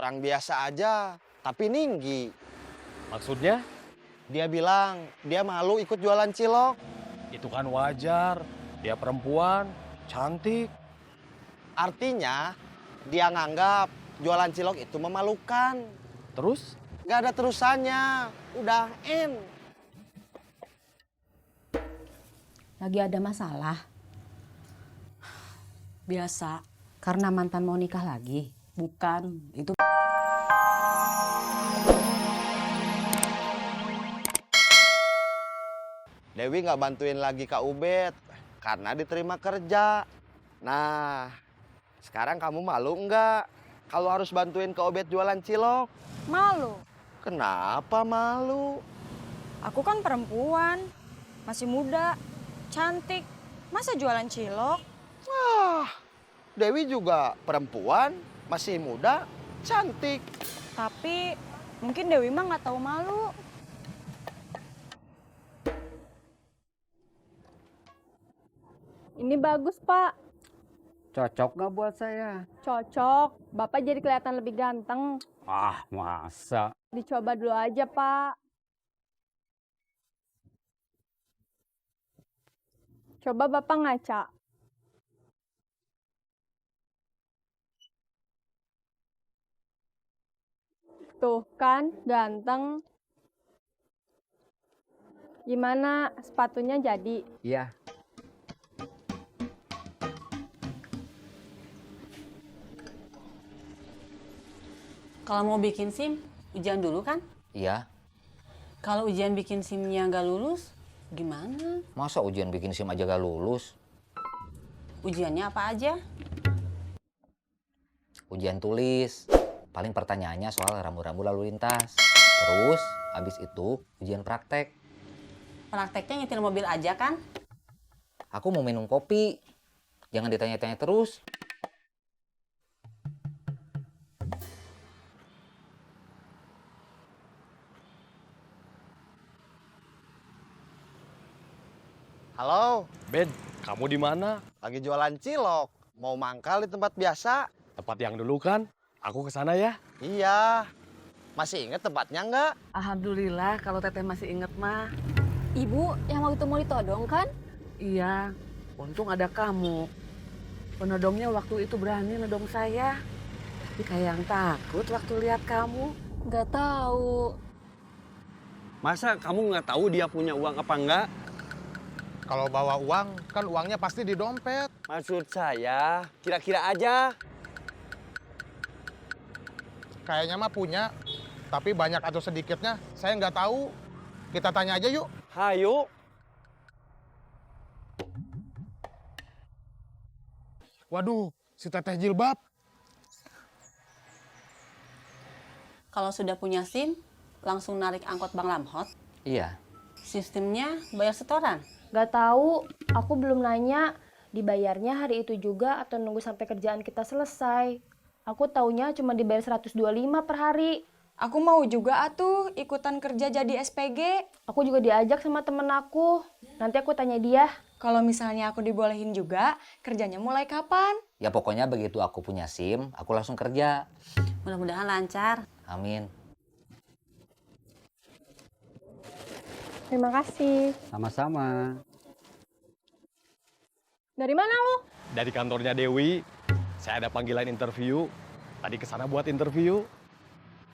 orang biasa aja, tapi ninggi. Maksudnya? Dia bilang dia malu ikut jualan cilok. Itu kan wajar. Dia perempuan, cantik. Artinya dia nganggap jualan cilok itu memalukan. Terus? Gak ada terusannya, udah end. Lagi ada masalah? Biasa. Karena mantan mau nikah lagi? Bukan, itu Dewi nggak bantuin lagi Kak Ubed karena diterima kerja. Nah, sekarang kamu malu nggak kalau harus bantuin Kak Ubed jualan cilok? Malu. Kenapa malu? Aku kan perempuan, masih muda, cantik. Masa jualan cilok? Wah, Dewi juga perempuan, masih muda, cantik. Tapi mungkin Dewi mah nggak tahu malu. Ini bagus, Pak. Cocok nggak buat saya? Cocok. Bapak jadi kelihatan lebih ganteng. Ah, masa? Dicoba dulu aja, Pak. Coba Bapak ngaca. Tuh kan, ganteng. Gimana, sepatunya jadi? Iya. kalau mau bikin SIM, ujian dulu kan? Iya, Kalau ujian bikin SIM-nya nggak lulus, gimana? masa ujian bikin SIM aja gak lulus? Ujiannya apa aja? Ujian tulis, paling pertanyaannya soal rambu-rambu lalu lintas. Terus, habis itu ujian praktek. Prakteknya nyetir mobil aja kan? Aku mau minum kopi, jangan ditanya-tanya terus. Halo, Ben, kamu di mana? lagi jualan cilok. Mau mangkal di tempat biasa? Tempat yang dulu kan? Aku ke sana ya. Iya. Masih inget tempatnya nggak? Alhamdulillah kalau Teteh masih inget mah. Ibu yang waktu mau ditodong kan? Iya, untung ada kamu. Penodongnya waktu itu berani nodong saya. Tapi kayak yang takut waktu lihat kamu. Nggak tahu. Masa kamu nggak tahu dia punya uang apa enggak? Kalau bawa uang, kan uangnya pasti di dompet. Maksud saya, kira-kira aja. Kayaknya mah punya, tapi banyak atau sedikitnya saya nggak tahu. Kita tanya aja yuk. Hayo. Waduh, si Teteh Jilbab. Kalau sudah punya SIM, langsung narik angkot Bang Lamhot. Iya, Sistemnya bayar setoran. Nggak tahu. Aku belum nanya. Dibayarnya hari itu juga atau nunggu sampai kerjaan kita selesai. Aku taunya cuma dibayar 125 per hari. Aku mau juga atuh ikutan kerja jadi SPG. Aku juga diajak sama temen aku. Nanti aku tanya dia. Kalau misalnya aku dibolehin juga, kerjanya mulai kapan? ya pokoknya begitu aku punya SIM, aku langsung kerja. Mudah-mudahan lancar. Amin. Terima kasih. Sama-sama. Dari mana lu? Dari kantornya Dewi, saya ada panggilan interview. Tadi ke sana buat interview.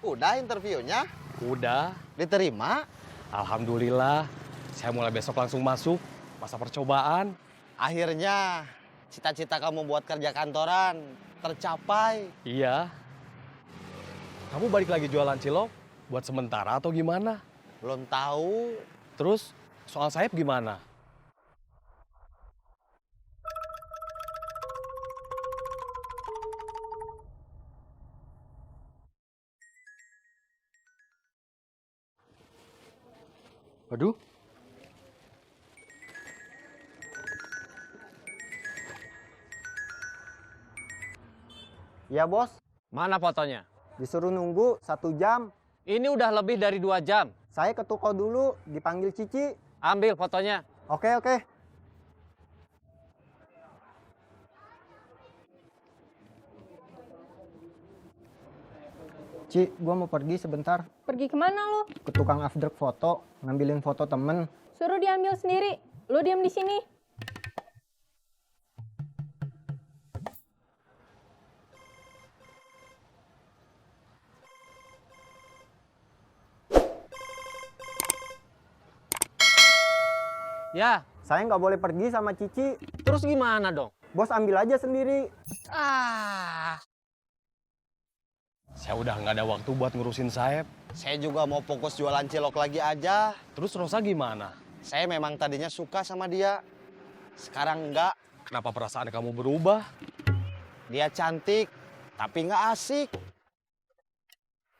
Udah interviewnya? Udah, Diterima? alhamdulillah. Saya mulai besok langsung masuk. Masa percobaan. Akhirnya cita-cita kamu buat kerja kantoran tercapai. Iya. Kamu balik lagi jualan cilok buat sementara atau gimana? Belum tahu. Terus soal sayap gimana? Waduh. Ya bos, Mana fotonya? disuruh nunggu 1 jam. Ini udah lebih dari 2 jam. Saya ke toko dulu, dipanggil Cici. Ambil fotonya. Oke, oke. Ci, gua mau pergi sebentar Pergi kemana lu? ke tukang afdruk foto, ngambilin foto temen. Suruh diambil sendiri. Lu diam di sini. Ya, Saya nggak boleh pergi sama Cici. terus gimana dong? Bos ambil aja sendiri. Saya udah nggak ada waktu buat ngurusin Saeb. Saya juga mau fokus jualan cilok lagi aja. Terus Rosa gimana? Saya memang tadinya suka sama dia. Sekarang enggak. Kenapa perasaan kamu berubah? Dia cantik, tapi nggak asik.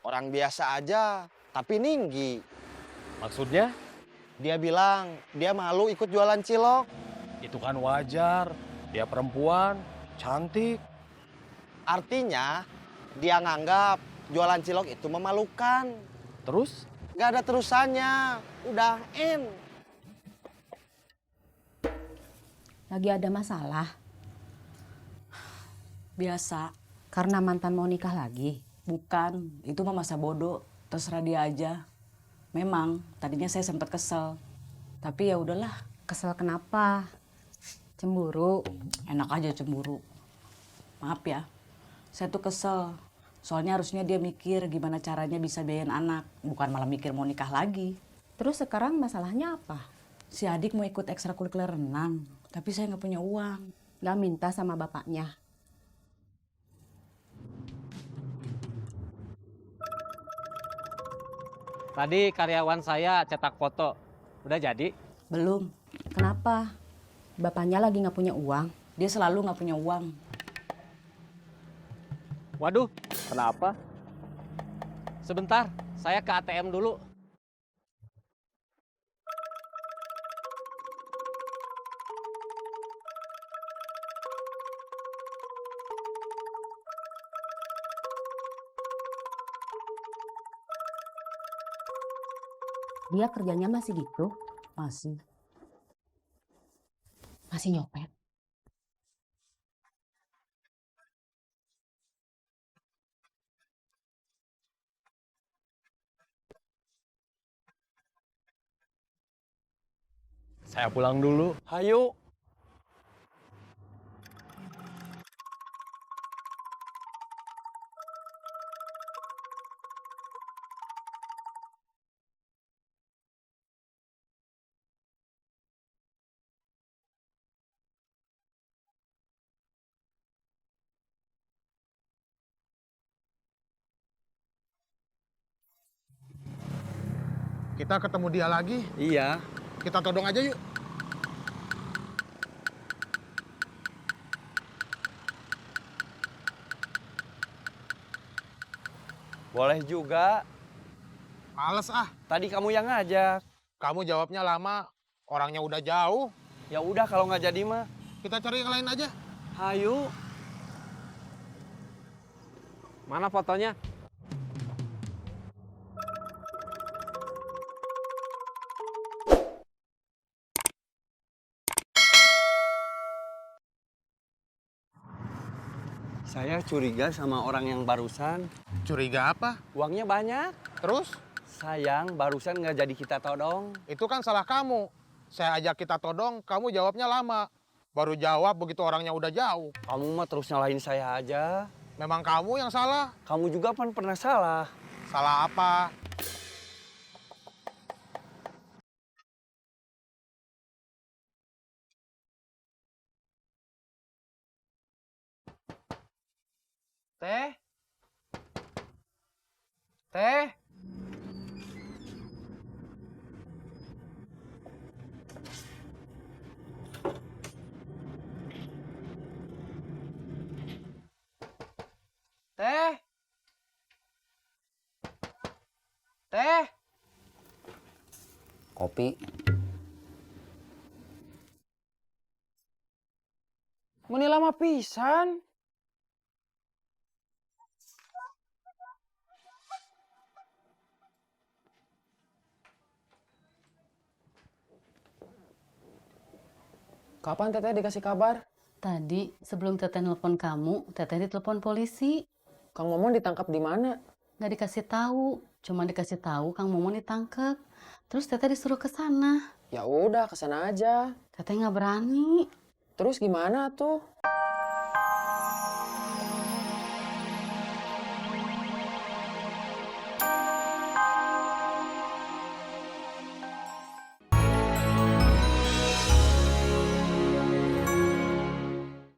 Orang biasa aja, tapi ninggi. Maksudnya? Dia bilang dia malu ikut jualan cilok. Itu kan wajar. Dia perempuan, cantik. Artinya dia nganggap jualan cilok itu memalukan. Terus? Nggak ada terusannya. Udah end. Lagi ada masalah Biasa. karena mantan mau nikah lagi. Bukan, itu mah masa bodoh. Terserah dia aja. Memang tadinya saya sempat kesel. Tapi ya udahlah, Kesel kenapa? Cemburu. enak aja cemburu. Maaf ya. Saya tuh kesel. Soalnya harusnya dia mikir gimana caranya bisa biayain anak, bukan malah mikir mau nikah lagi. Terus sekarang masalahnya apa? Si adik mau ikut ekstrakurikuler renang, tapi saya nggak punya uang. Gak minta sama bapaknya. Tadi karyawan saya cetak foto. Udah jadi? Belum. Kenapa? Bapaknya lagi gak punya uang. Dia selalu nggak punya uang. Waduh, kenapa? Sebentar, saya ke ATM dulu. Dia kerjanya masih gitu? Masih. Masih nyopet? Saya pulang dulu. Hayu. Kita ketemu dia lagi. Iya. Kita todong aja yuk. Boleh juga. Males ah. Tadi kamu yang ngajak. Kamu jawabnya lama. Orangnya udah jauh. Ya udah kalau nggak jadi mah. Kita cari yang lain aja. Hayu. Mana fotonya? Saya curiga sama orang yang barusan. Curiga apa? Uangnya banyak. Terus? Sayang, barusan nggak jadi kita todong. Itu kan salah kamu. Saya ajak kita todong, kamu jawabnya lama. Baru jawab begitu orangnya udah jauh. Kamu mah terus nyalahin saya aja. Memang kamu yang salah. Kamu juga kan pernah salah. Salah apa? Teh? Teh? Teh? Teh? Kopi. Meni lama pisan. Kapan Teteh dikasih kabar? Tadi sebelum Teteh nelpon kamu, Teteh ditelepon polisi. Kang Momon ditangkap di mana? Nggak dikasih tahu, cuma dikasih tahu Kang Momon ditangkep. Terus Teteh disuruh ke sana. Ya udah, ke sana aja. Teteh nggak berani. Terus gimana tuh?